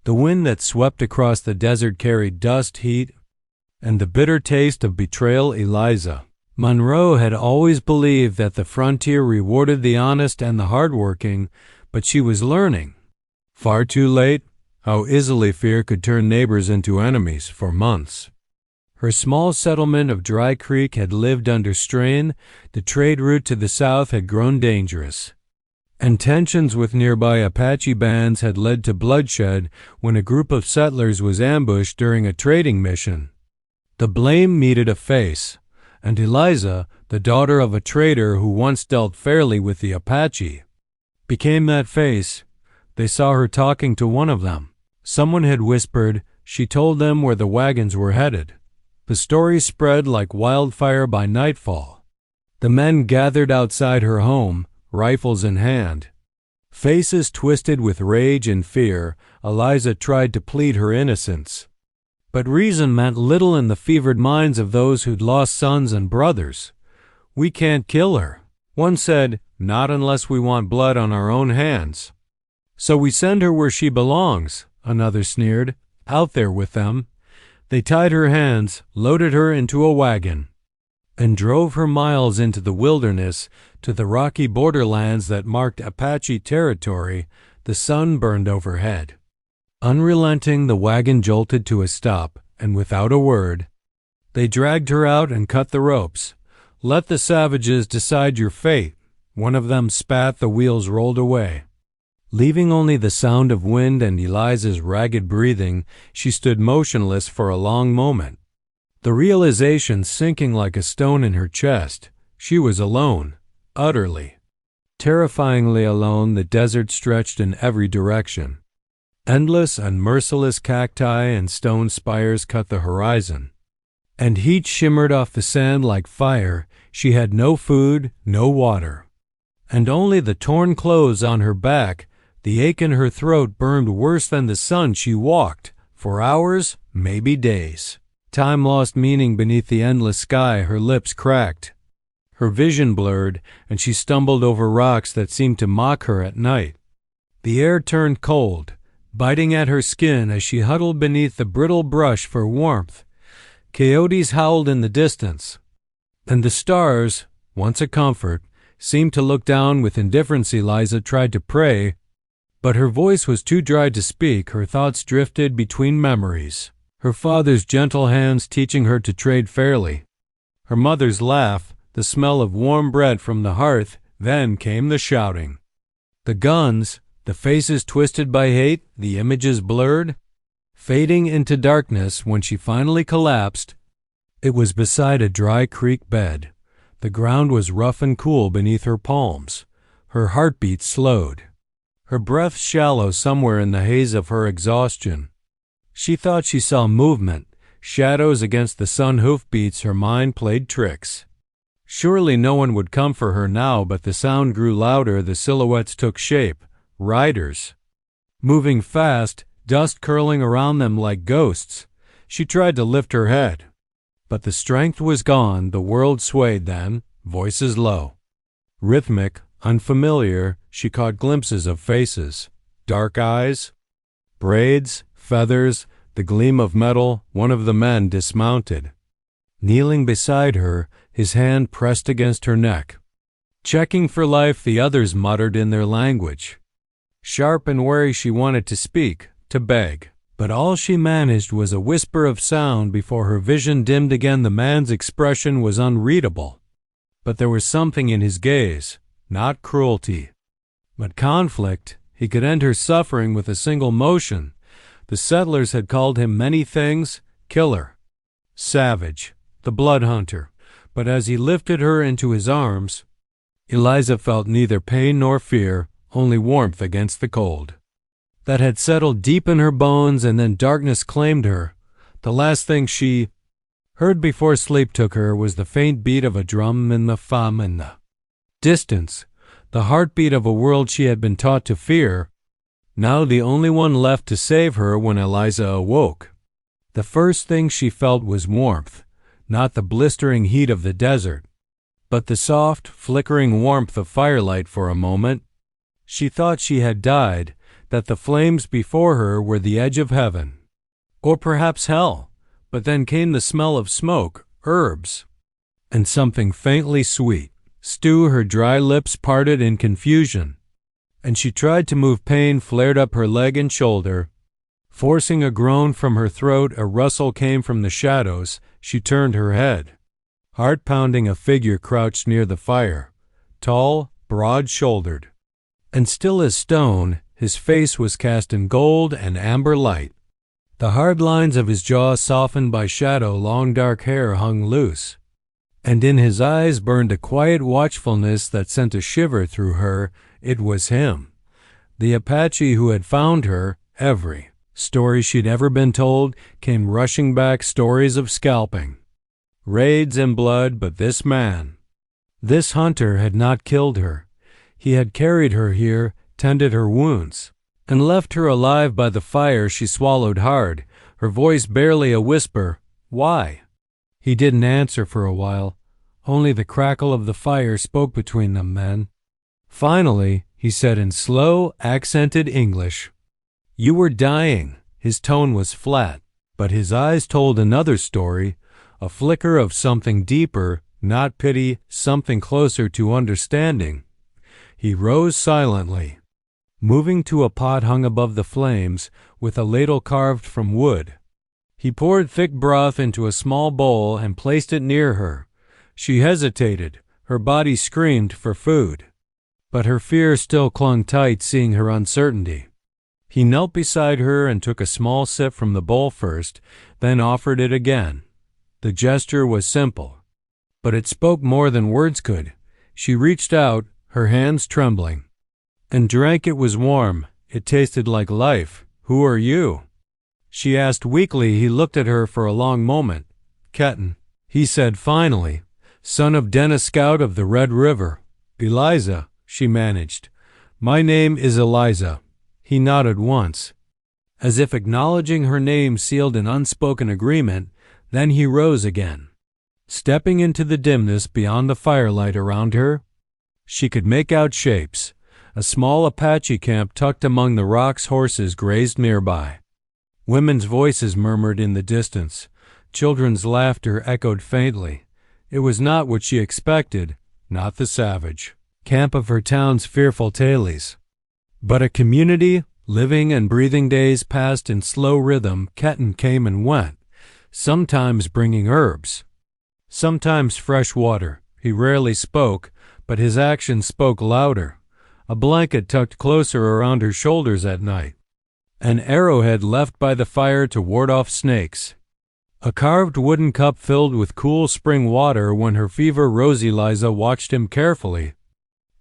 The wind that swept across the desert carried dust, heat, and the bitter taste of betrayal. Eliza Monroe had always believed that the frontier rewarded the honest and the hardworking, but she was learning, far too late, how easily fear could turn neighbors into enemies. For months, her small settlement of Dry Creek had lived under strain. The trade route to the south had grown dangerous, and tensions with nearby Apache bands had led to bloodshed when a group of settlers was ambushed during a trading mission. The blame needed a face, and Eliza, the daughter of a trader who once dealt fairly with the Apache, became that face. They saw her talking to one of them. Someone had whispered. She told them where the wagons were headed. The story spread like wildfire by nightfall. The men gathered outside her home, rifles in hand. Faces twisted with rage and fear, Eliza tried to plead her innocence. But reason meant little in the fevered minds of those who'd lost sons and brothers. "We can't kill her," one said, "not unless we want blood on our own hands." "So we send her where she belongs," another sneered, "out there with them." They tied her hands, loaded her into a wagon, and drove her miles into the wilderness to the rocky borderlands that marked Apache territory. The sun burned overhead. Unrelenting, the wagon jolted to a stop, and without a word, they dragged her out and cut the ropes. "Let the savages decide your fate," one of them spat. The wheels rolled away, leaving only the sound of wind and Eliza's ragged breathing. She stood motionless for a long moment, the realization sinking like a stone in her chest. She was alone, utterly, terrifyingly alone. The desert stretched in every direction. Endless and merciless cacti and stone spires cut the horizon, and heat shimmered off the sand like fire. She had no food, no water, and only the torn clothes on her back. The ache in her throat burned worse than the sun. She walked for hours, maybe days. Time lost meaning beneath the endless sky. Her lips cracked, her vision blurred, and she stumbled over rocks that seemed to mock her at night. The air turned cold, biting at her skin as she huddled beneath the brittle brush for warmth. Coyotes howled in the distance, and the stars, once a comfort, seemed to look down with indifference. Eliza tried to pray, but her voice was too dry to speak. Her thoughts drifted between memories. Her father's gentle hands teaching her to trade fairly, her mother's laugh, the smell of warm bread from the hearth. Then came the shouting, the guns, the faces twisted by hate, the images blurred, fading into darkness. When she finally collapsed, it was beside a dry creek bed. The ground was rough and cool beneath her palms. Her heartbeat slowed, her breath shallow somewhere in the haze of her exhaustion. She thought she saw movement, shadows against the sun hoofbeats. Her mind played tricks. Surely no one would come for her now, but the sound grew louder. The silhouettes took shape. Riders, moving fast, dust curling around them like ghosts. She tried to lift her head, but the strength was gone. The world swayed then, voices low, rhythmic, unfamiliar. She caught glimpses of faces, dark eyes, braids, feathers, the gleam of metal. One of the men dismounted, kneeling beside her, his hand pressed against her neck, checking for life. The others muttered in their language. Sharp and wary, she wanted to speak, to beg, but all she managed was a whisper of sound before her vision dimmed again. The man's expression was unreadable, but there was something in his gaze, not cruelty, but conflict. He could end her suffering with a single motion. The settlers had called him many things: killer, savage, the blood hunter. But as he lifted her into his arms, Eliza felt neither pain nor fear, only warmth against the cold that had settled deep in her bones. And then darkness claimed her. The last thing she heard before sleep took her was the faint beat of a drum in the distance, the heartbeat of a world she had been taught to fear, now the only one left to save her. When Eliza awoke, the first thing she felt was warmth, not the blistering heat of the desert, but the soft, flickering warmth of firelight. For a moment, she thought she had died, that the flames before her were the edge of heaven. Or perhaps hell, but then came the smell of smoke, herbs, and something faintly sweet. Stew, her dry lips parted in confusion, and she tried to move. Pain flared up her leg and shoulder. Forcing a groan from her throat, a rustle came from the shadows. She turned her head. Heart-pounding, a figure crouched near the fire, tall, broad-shouldered, and still as stone. His face was cast in gold and amber light. The hard lines of his jaw softened by shadow. Long dark hair hung loose, and in his eyes burned a quiet watchfulness that sent a shiver through her. It was him, the Apache who had found her. Every story she'd ever been told came rushing back, stories of scalping, raids, and blood. But this man, this hunter, had not killed her. He had carried her here, tended her wounds, and left her alive by the fire. She swallowed hard, her voice barely a whisper. Why? He didn't answer for a while. Only the crackle of the fire spoke between them then. Finally, he said in slow, accented English, "You were dying." His tone was flat, but his eyes told another story, a flicker of something deeper, not pity, something closer to understanding. He rose silently, moving to a pot hung above the flames, with a ladle carved from wood. He poured thick broth into a small bowl and placed it near her. She hesitated. Her body screamed for food, but her fear still clung tight, seeing her uncertainty. He knelt beside her and took a small sip from the bowl first, then offered it again. The gesture was simple, but it spoke more than words could. She reached out, her hands trembling, and drank. It was warm. It tasted like life. "Who are you?" she asked weakly. He looked at her for a long moment. "Ketan," he said finally, "son of Dennis, scout of the Red River." "Eliza," she managed. "My name is Eliza." He nodded once, as if acknowledging her name, sealed an unspoken agreement. Then he rose again, stepping into the dimness beyond the firelight around her. She could make out shapes. A small Apache camp tucked among the rocks. Horses grazed nearby. Women's voices murmured in the distance. Children's laughter echoed faintly. It was not what she expected, not the savage camp of her town's fearful tales, but a community, living and breathing. Days passed in slow rhythm. Ketan came and went, sometimes bringing herbs, sometimes fresh water. He rarely spoke, but his actions spoke louder. A blanket tucked closer around her shoulders at night, an arrowhead left by the fire to ward off snakes, a carved wooden cup filled with cool spring water. When her fever rose, Eliza watched him carefully,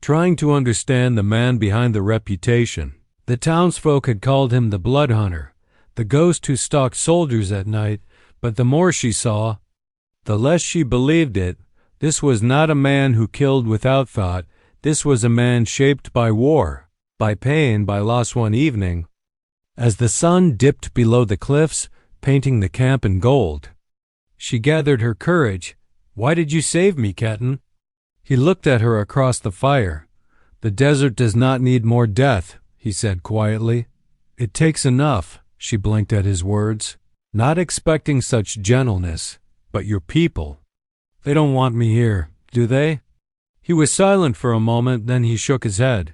trying to understand the man behind the reputation. The townsfolk had called him the blood hunter, the ghost who stalked soldiers at night, but the more she saw, the less she believed it. This was not a man who killed without thought. This was a man shaped by war, by pain, by loss. One evening, as the sun dipped below the cliffs, painting the camp in gold, she gathered her courage. "Why did you save me, Ketan?" He looked at her across the fire. "The desert does not need more death," he said quietly. "It takes enough." She blinked at his words, not expecting such gentleness. "But your people, they don't want me here, do they?" He was silent for a moment, then he shook his head.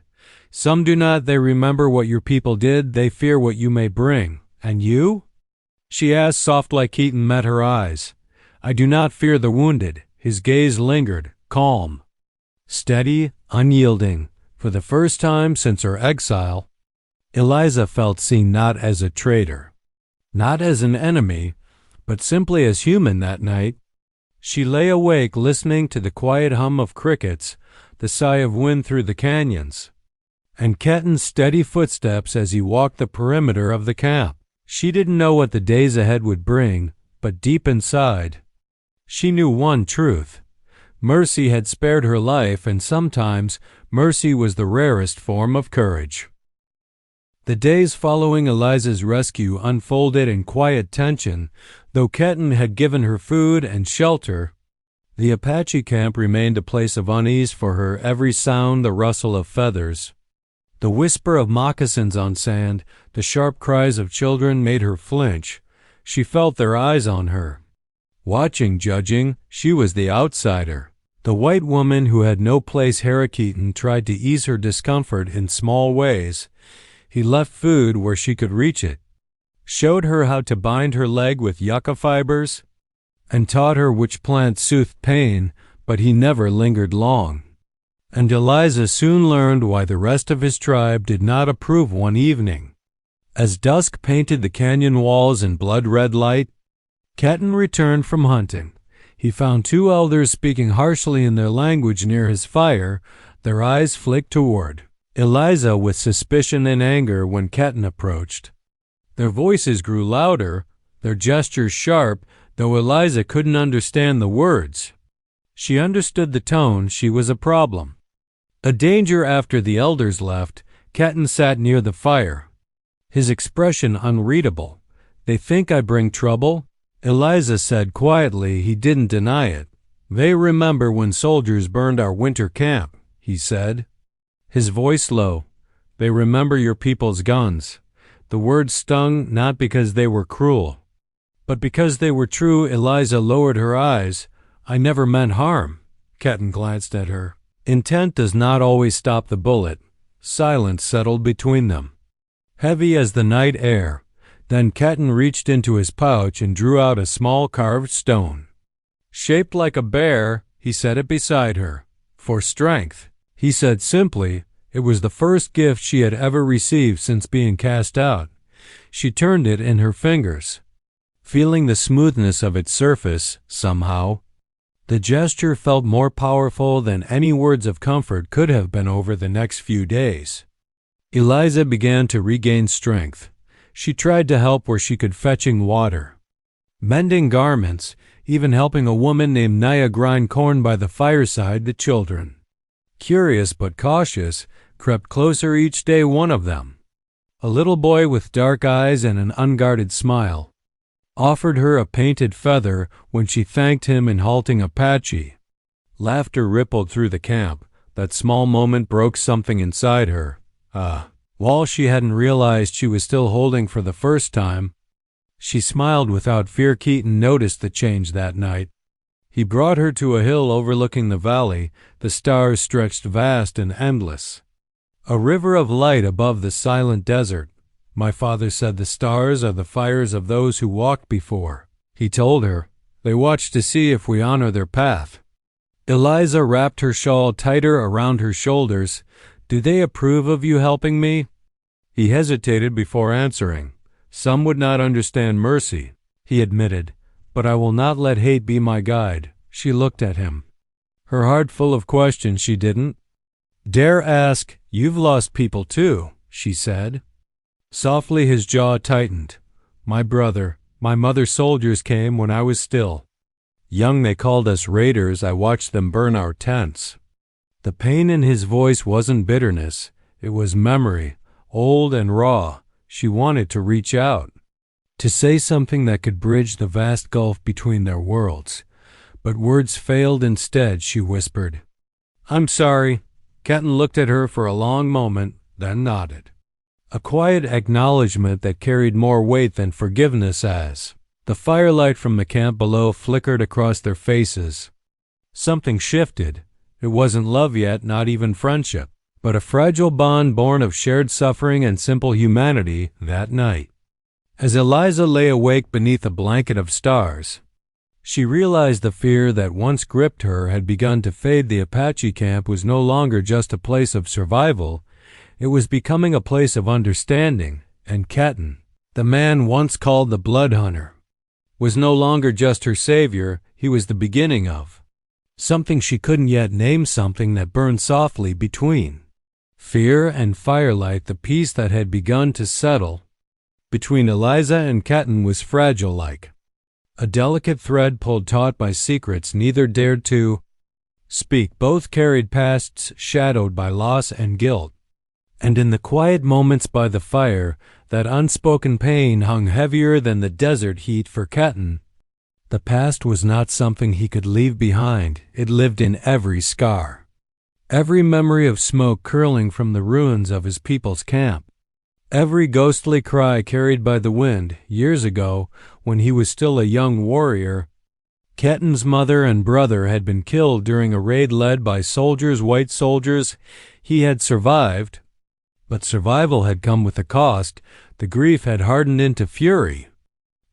"Some do not. They remember what your people did. They fear what you may bring." "And you?" she asked, soft like Ketan met her eyes. "I do not fear the wounded." His gaze lingered, calm, steady, unyielding. For the first time since her exile, Eliza felt seen, not as a traitor, not as an enemy, but simply as human. That night, she lay awake listening to the quiet hum of crickets, the sigh of wind through the canyons, and Ketan's steady footsteps as he walked the perimeter of the camp. She didn't know what the days ahead would bring, but deep inside, she knew one truth. Mercy had spared her life, and sometimes mercy was the rarest form of courage. The days following Eliza's rescue unfolded in quiet tension. Though Ketan had given her food and shelter, the Apache camp remained a place of unease for her. Every sound, the rustle of feathers, The whisper of moccasins on sand, the sharp cries of children made her flinch. She felt their eyes on her. Watching, judging, she was the outsider. The white woman who had no place. Harakeeton tried to ease her discomfort in small ways. He left food where she could reach it, showed her how to bind her leg with yucca fibers, and taught her which plant soothed pain, but he never lingered long. And Eliza soon learned why the rest of his tribe did not approve. One evening, as dusk painted the canyon walls in blood-red light, Kenton returned from hunting. He found two elders speaking harshly in their language near his fire. Their eyes flicked toward Eliza with suspicion and anger when Kenton approached. Their voices grew louder, their gestures sharp, though Eliza couldn't understand the words. She understood the tone. She was a problem, a danger. After the elders left, Kenton sat near the fire, his expression unreadable. "They think I bring trouble?" Eliza said quietly. He didn't deny it. "They remember when soldiers burned our winter camp," he said, his voice low. "They remember your people's guns." The words stung, not because they were cruel, but because they were true. Eliza lowered her eyes. "I never meant harm." Kenton glanced at her. Intent does not always stop the bullet. Silence settled between them, heavy as the night air. Then Kenton reached into his pouch and drew out a small carved stone. "Shaped like a bear," he set it beside her. "For strength," he said simply. It was the first gift she had ever received since being cast out. She turned it in her fingers, feeling the smoothness of its surface. Somehow, the gesture felt more powerful than any words of comfort could have been. Over the next few days, Eliza began to regain strength. She tried to help where she could, fetching water, mending garments, even helping a woman named Naya grind corn by the fireside. The children, curious but cautious, crept closer each day. One of them, a little boy with dark eyes and an unguarded smile, offered her a painted feather when she thanked him in halting Apache. Laughter rippled through the camp. That small moment broke something inside her. While she hadn't realized she was still holding for the first time, she smiled without fear. Keaton noticed the change that night. He brought her to a hill overlooking the valley. The stars stretched vast and endless, a river of light above the silent desert. "My father said the stars are the fires of those who walked before," he told her. "They watch to see if we honor their path." Eliza wrapped her shawl tighter around her shoulders. "Do they approve of you helping me?" He hesitated before answering. "Some would not understand mercy," he admitted, "but I will not let hate be my guide." She looked at him, her heart full of questions she didn't dare ask. "You've lost people too," she said. Softly his jaw tightened. "My brother, my mother's soldiers came when I was still young. They called us raiders. I watched them burn our tents." The pain in his voice wasn't bitterness. It was memory, old and raw. She wanted to reach out, to say something that could bridge the vast gulf between their worlds. But words failed. Instead, she whispered, "I'm sorry." Kenton looked at her for a long moment, then nodded, a quiet acknowledgement that carried more weight than forgiveness. As the firelight from the camp below flickered across their faces, something shifted. It wasn't love yet, not even friendship, but a fragile bond born of shared suffering and simple humanity. That night, as Eliza lay awake beneath a blanket of stars, she realized the fear that once gripped her had begun to fade. The Apache camp was no longer just a place of survival. It was becoming a place of understanding. And Kenton, the man once called the blood hunter, was no longer just her savior. He was the beginning of something she couldn't yet name, something that burned softly between fear and firelight. The peace that had begun to settle between Eliza and Kenton was fragile, like a delicate thread pulled taut by secrets neither dared to speak. Both carried pasts shadowed by loss and guilt. And in the quiet moments by the fire, that unspoken pain hung heavier than the desert heat. For Kenton, the past was not something he could leave behind. It lived in every scar, every memory of smoke curling from the ruins of his people's camp, every ghostly cry carried by the wind years ago when he was still a young warrior. Kenton's mother and brother had been killed during a raid led by white soldiers. He had survived, but survival had come with a cost. The grief had hardened into fury,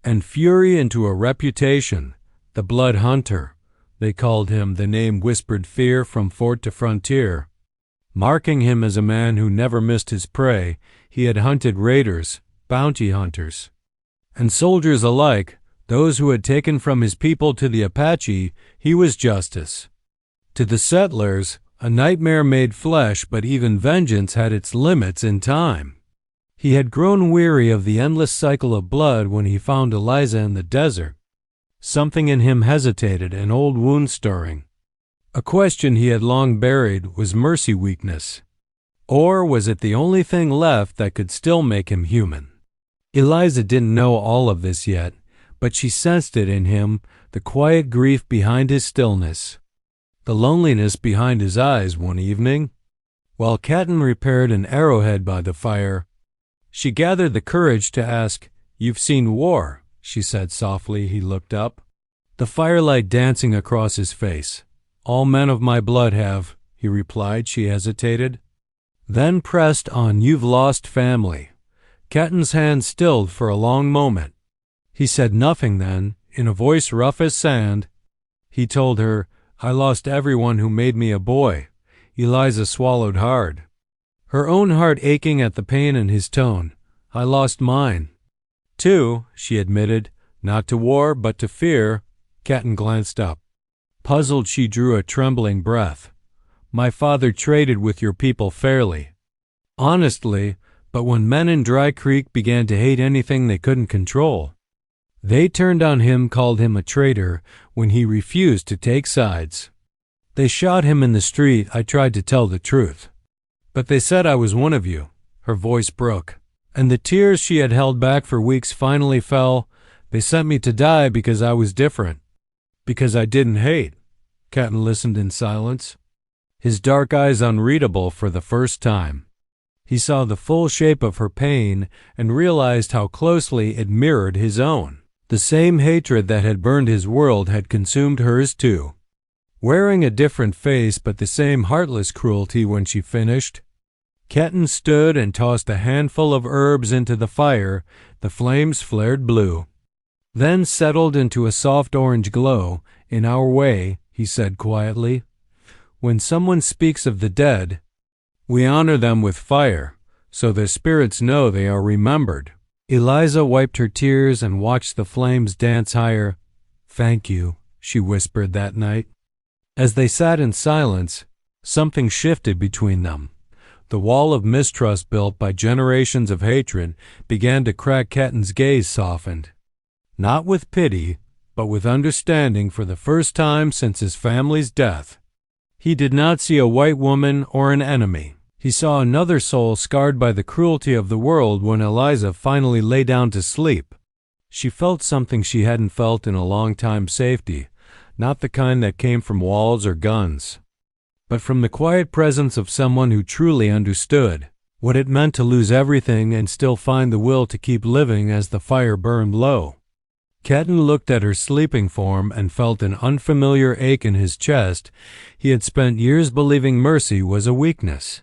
and fury into a reputation. The Blood Hunter, they called him, the name whispered fear from fort to frontier, marking him as a man who never missed his prey. He had hunted raiders, bounty hunters, and soldiers alike, those who had taken from his people to the Apache. He was justice. To the settlers, a nightmare made flesh, but even vengeance had its limits in time. He had grown weary of the endless cycle of blood when he found Eliza in the desert. Something in him hesitated, an old wound stirring. A question he had long buried: was mercy weakness? Or was it the only thing left that could still make him human? Eliza didn't know all of this yet, but she sensed it in him, the quiet grief behind his stillness, the loneliness behind his eyes. One evening, while Kenton repaired an arrowhead by the fire, she gathered the courage to ask, "You've seen war," she said softly. He looked up, the firelight dancing across his face. "All men of my blood have," he replied. She hesitated, then pressed on. "You've lost family." Kenton's hand stilled for a long moment. He said nothing then. In a voice rough as sand, he told her, "I lost everyone who made me a boy." Eliza swallowed hard, her own heart aching at the pain in his tone. "I lost mine, too," she admitted. "Not to war, but to fear." Kenton glanced up. Puzzled, she drew a trembling breath. "My father traded with your people fairly, honestly, but when men in Dry Creek began to hate anything they couldn't control, they turned on him, called him a traitor when he refused to take sides. They shot him in the street. I tried to tell the truth, but they said I was one of you." Her voice broke, and the tears she had held back for weeks finally fell. "They sent me to die because I was different, because I didn't hate." Kenton listened in silence, his dark eyes unreadable for the first time. He saw the full shape of her pain and realized how closely it mirrored his own. The same hatred that had burned his world had consumed hers too, wearing a different face, but the same heartless cruelty. When she finished, Kenton stood and tossed a handful of herbs into the fire. The flames flared blue, then settled into a soft orange glow. "In our way," he said quietly, "when someone speaks of the dead, we honor them with fire, so their spirits know they are remembered." Eliza wiped her tears and watched the flames dance higher. "Thank you," she whispered that night. As they sat in silence, something shifted between them. The wall of mistrust built by generations of hatred began to crack. Kenton's gaze softened, not with pity, but with understanding. For the first time since his family's death, he did not see a white woman or an enemy. He saw another soul scarred by the cruelty of the world. When Eliza finally lay down to sleep, she felt something she hadn't felt in a long time: safety, not the kind that came from walls or guns, but from the quiet presence of someone who truly understood what it meant to lose everything and still find the will to keep living as the fire burned low. Kenton looked at her sleeping form and felt an unfamiliar ache in his chest. He had spent years believing mercy was a weakness,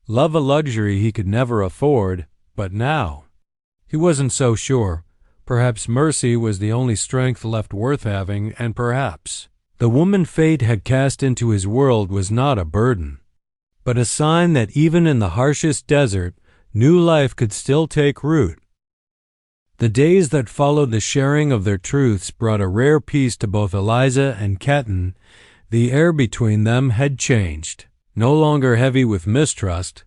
love a luxury he could never afford, but now he wasn't so sure. Perhaps mercy was the only strength left worth having, and perhaps the woman fate had cast into his world was not a burden, but a sign that even in the harshest desert, new life could still take root. The days that followed the sharing of their truths brought a rare peace to both Eliza and Kenton. The air between them had changed, no longer heavy with mistrust,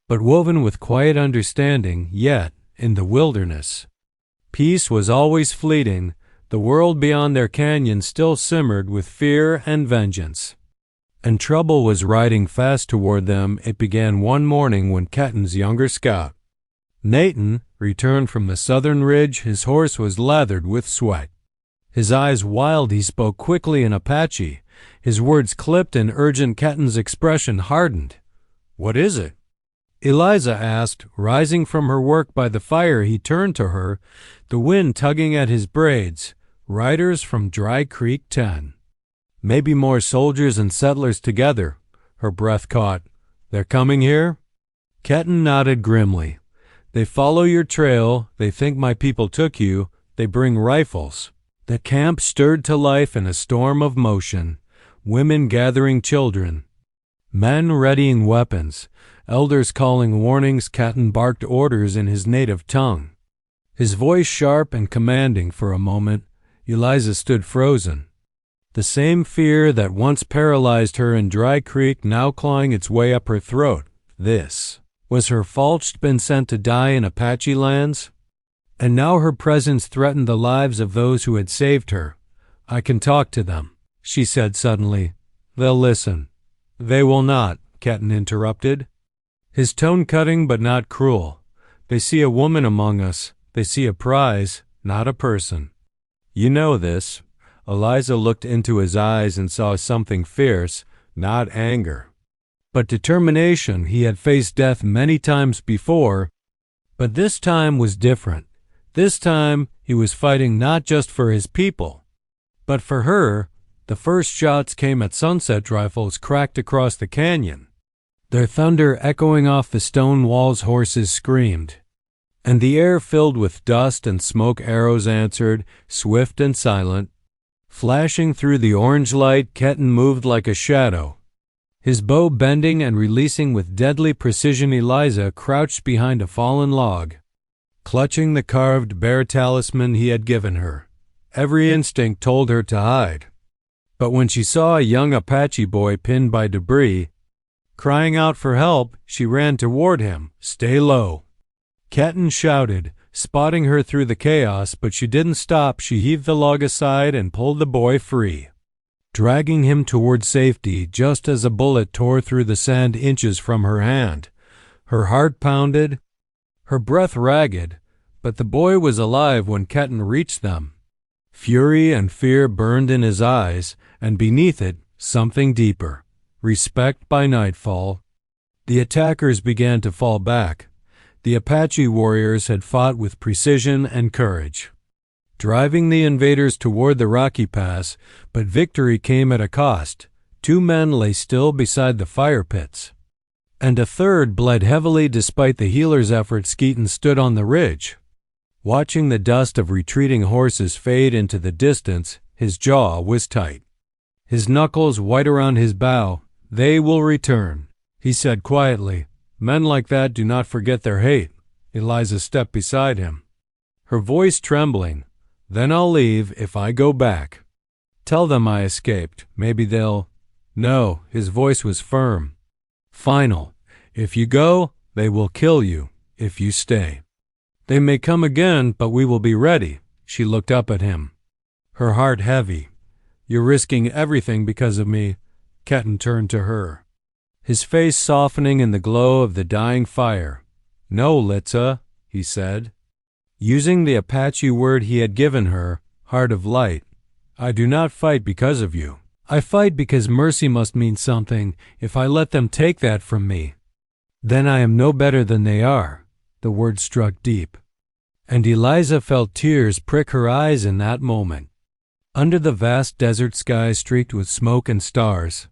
but woven with quiet understanding. Yet, in the wilderness, peace was always fleeting. The world beyond their canyon still simmered with fear and vengeance, and trouble was riding fast toward them. It began one morning when Kenton's younger scout, Nathan, returned from the southern ridge. His horse was lathered with sweat, his eyes wild. He spoke quickly in Apache, His words clipped and urgent. Ketten's expression hardened. "What is it?" Eliza asked. Rising from her work by the fire, he turned to her, the wind tugging at his braids. "Riders from Dry Creek 10. Maybe more soldiers and settlers together." Her breath caught. "They're coming here?" Ketten nodded grimly. "They follow your trail. They think my people took you. They bring rifles." The camp stirred to life in a storm of motion. Women gathering children. Men readying weapons. Elders calling warnings. Ketten barked orders in his native tongue. His voice sharp and commanding. For a moment, Eliza stood frozen. The same fear that once paralyzed her in Dry Creek now clawing its way up her throat. This. Was her fault been sent to die in Apache lands? And now her presence threatened the lives of those who had saved her. "I can talk to them," she said suddenly. "They'll listen." "They will not," Ketten interrupted, his tone cutting but not cruel. "They see a woman among us. They see a prize, not a person. You know this." Eliza looked into his eyes and saw something fierce, not anger, but determination. He had faced death many times before, but this time was different. This time he was fighting not just for his people, but for her. The first shots came at sunset. Rifles cracked across the canyon, their thunder echoing off the stone walls. Horses screamed, and the air filled with dust and smoke. Arrows answered, swift and silent. Flashing through the orange light, Ketten moved like a shadow, his bow bending and releasing with deadly precision. Eliza crouched behind a fallen log, clutching the carved bear talisman he had given her. Every instinct told her to hide, but when she saw a young Apache boy pinned by debris, crying out for help, she ran toward him. "Stay low," Ketten shouted, spotting her through the chaos, but she didn't stop. She heaved the log aside and pulled the boy free, dragging him toward safety just as a bullet tore through the sand inches from her hand. Her heart pounded, her breath ragged, but the boy was alive when Ketten reached them. Fury and fear burned in his eyes, and beneath it, something deeper. Respect. By nightfall, the attackers began to fall back. The Apache warriors had fought with precision and courage, driving the invaders toward the rocky pass, but victory came at a cost. 2 men lay still beside the fire pits, and a third bled heavily despite the healer's efforts. Ketten stood on the ridge, watching the dust of retreating horses fade into the distance. His jaw was tight, his knuckles white around his bow. "They will return," he said quietly. "Men like that do not forget their hate." Eliza stepped beside him, her voice trembling. "Then I'll leave if I go back. Tell them I escaped. Maybe they'll—" "No," his voice was firm, final. "If you go, they will kill you. If you stay, they may come again, but we will be ready." She looked up at him, her heart heavy. "You're risking everything because of me." Ketten turned to her, his face softening in the glow of the dying fire. "No, Litza," he said, using the Apache word he had given her, heart of light. "I do not fight because of you. I fight because mercy must mean something. If I let them take that from me, then I am no better than they are." The word struck deep, and Eliza felt tears prick her eyes in that moment. Under the vast desert sky streaked with smoke and stars,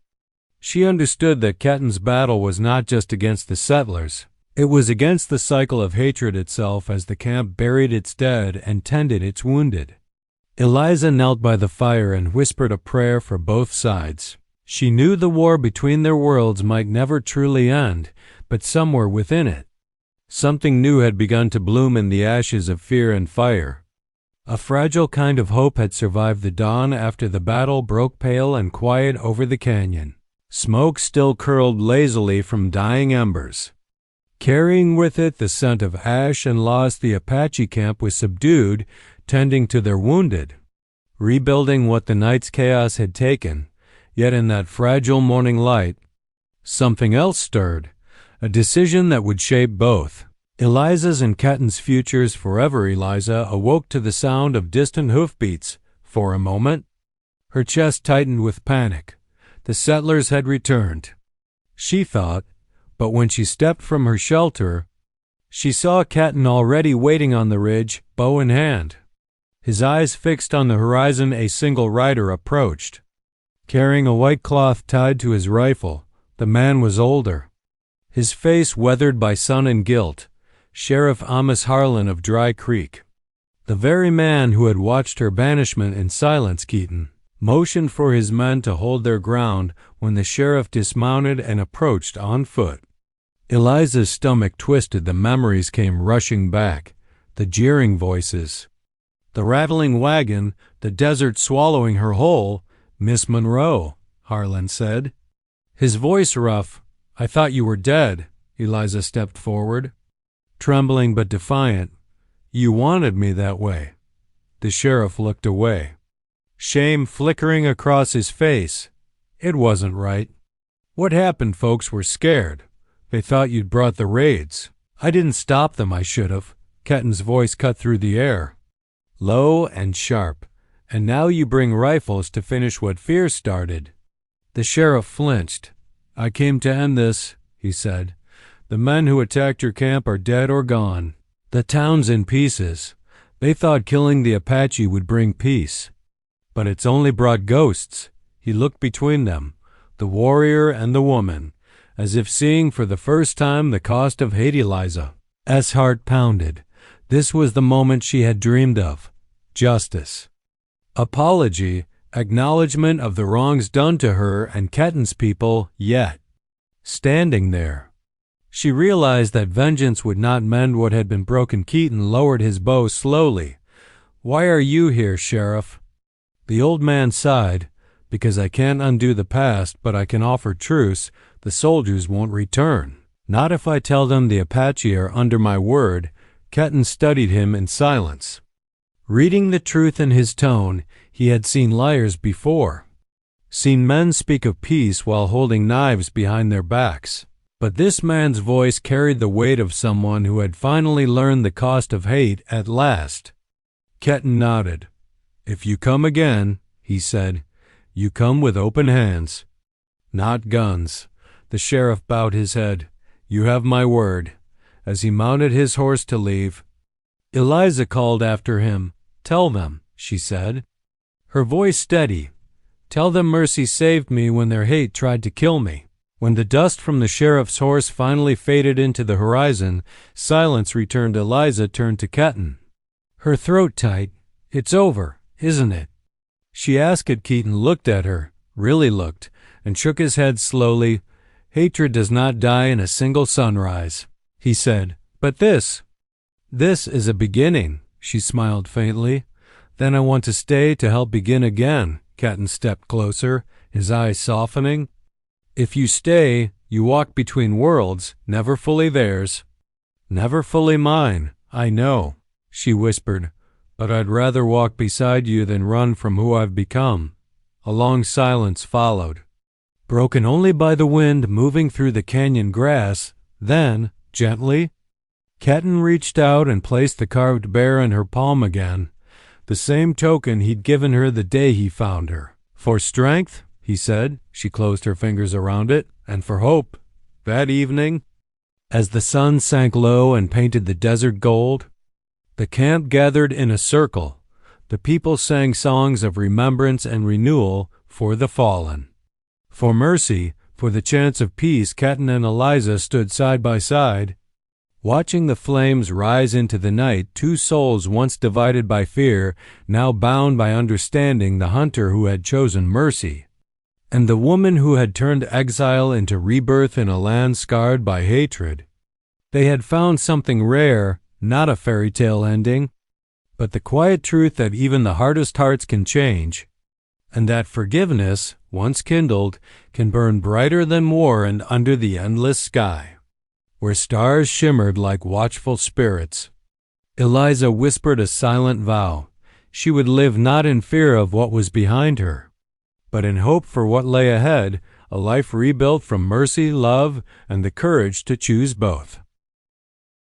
she understood that Ketten's battle was not just against the settlers. It was against the cycle of hatred itself as the camp buried its dead and tended its wounded. Eliza knelt by the fire and whispered a prayer for both sides. She knew the war between their worlds might never truly end, but somewhere within it, something new had begun to bloom in the ashes of fear and fire. A fragile kind of hope had survived the dawn after the battle broke pale and quiet over the canyon. Smoke still curled lazily from dying embers, carrying with it the scent of ash and loss. The Apache camp was subdued, tending to their wounded, rebuilding what the night's chaos had taken. Yet in that fragile morning light, something else stirred, a decision that would shape both Eliza's and Ketten's futures forever. Eliza awoke to the sound of distant hoofbeats. For a moment, her chest tightened with panic. The settlers had returned, she thought, but when she stepped from her shelter, she saw Kenton already waiting on the ridge, bow in hand. His eyes fixed on the horizon, a single rider approached. Carrying a white cloth tied to his rifle, the man was older, his face weathered by sun and guilt, Sheriff Amos Harlan of Dry Creek. The very man who had watched her banishment in silence. Kenton motioned for his men to hold their ground when the sheriff dismounted and approached on foot. Eliza's stomach twisted. The memories came rushing back, the jeering voices, the rattling wagon, the desert swallowing her whole. "Miss Monroe," Harlan said, his voice rough. "I thought you were dead." Eliza stepped forward, trembling but defiant. "You wanted me that way." The sheriff looked away, shame flickering across his face. It wasn't right. "What happened? Folks were scared. They thought you'd brought the raids. I didn't stop them. I should have." Kenton's voice cut through the air, low and sharp. "And now you bring rifles to finish what fear started." The sheriff flinched. "I came to end this," he said. "The men who attacked your camp are dead or gone. The town's in pieces. They thought killing the Apache would bring peace. But it's only brought ghosts." He looked between them, the warrior and the woman, as if seeing for the first time the cost of hate. Eliza's heart pounded. This was the moment she had dreamed of. Justice. Apology, acknowledgement of the wrongs done to her and Kenton's people. Yet, standing there, she realized that vengeance would not mend what had been broken. Kenton lowered his bow slowly. "Why are you here, Sheriff?" The old man sighed. "Because I can't undo the past, but I can offer truce. The soldiers won't return. Not if I tell them the Apache are under my word." Kenton studied him in silence, reading the truth in his tone. He had seen liars before, seen men speak of peace while holding knives behind their backs. But this man's voice carried the weight of someone who had finally learned the cost of hate at last. Kenton nodded. "If you come again," he said, "you come with open hands, not guns." The sheriff bowed his head. "You have my word." As he mounted his horse to leave, Eliza called after him. "Tell them," she said, her voice steady. "Tell them Mercy saved me when their hate tried to kill me." When the dust from the sheriff's horse finally faded into the horizon, silence returned. Eliza turned to Kenton, her throat tight. "It's over, isn't it?" she asked. Kenton looked at her, really looked, and shook his head slowly. "Hatred does not die in a single sunrise," he said. "But this is a beginning." She smiled faintly. "Then I want to stay to help begin again." Kenton stepped closer, his eyes softening. "If you stay, you walk between worlds, never fully theirs, never fully mine." "I know," she whispered, "but I'd rather walk beside you than run from who I've become." A long silence followed, broken only by the wind moving through the canyon grass. Then, gently, Kenton reached out and placed the carved bear in her palm again, the same token he'd given her the day he found her. "For strength," he said. She closed her fingers around it. "And for hope." That evening, as the sun sank low and painted the desert gold, the camp gathered in a circle. The people sang songs of remembrance and renewal for the fallen, for mercy, for the chance of peace. Kenton and Eliza stood side by side, watching the flames rise into the night. Two souls once divided by fear, now bound by understanding. The hunter who had chosen mercy, and the woman who had turned exile into rebirth in a land scarred by hatred. They had found something rare, not a fairy tale ending, but the quiet truth that even the hardest hearts can change, and that forgiveness, once kindled, can burn brighter than war and under the endless sky, where stars shimmered like watchful spirits. Eliza whispered a silent vow. She would live not in fear of what was behind her, but in hope for what lay ahead, a life rebuilt from mercy, love, and the courage to choose both.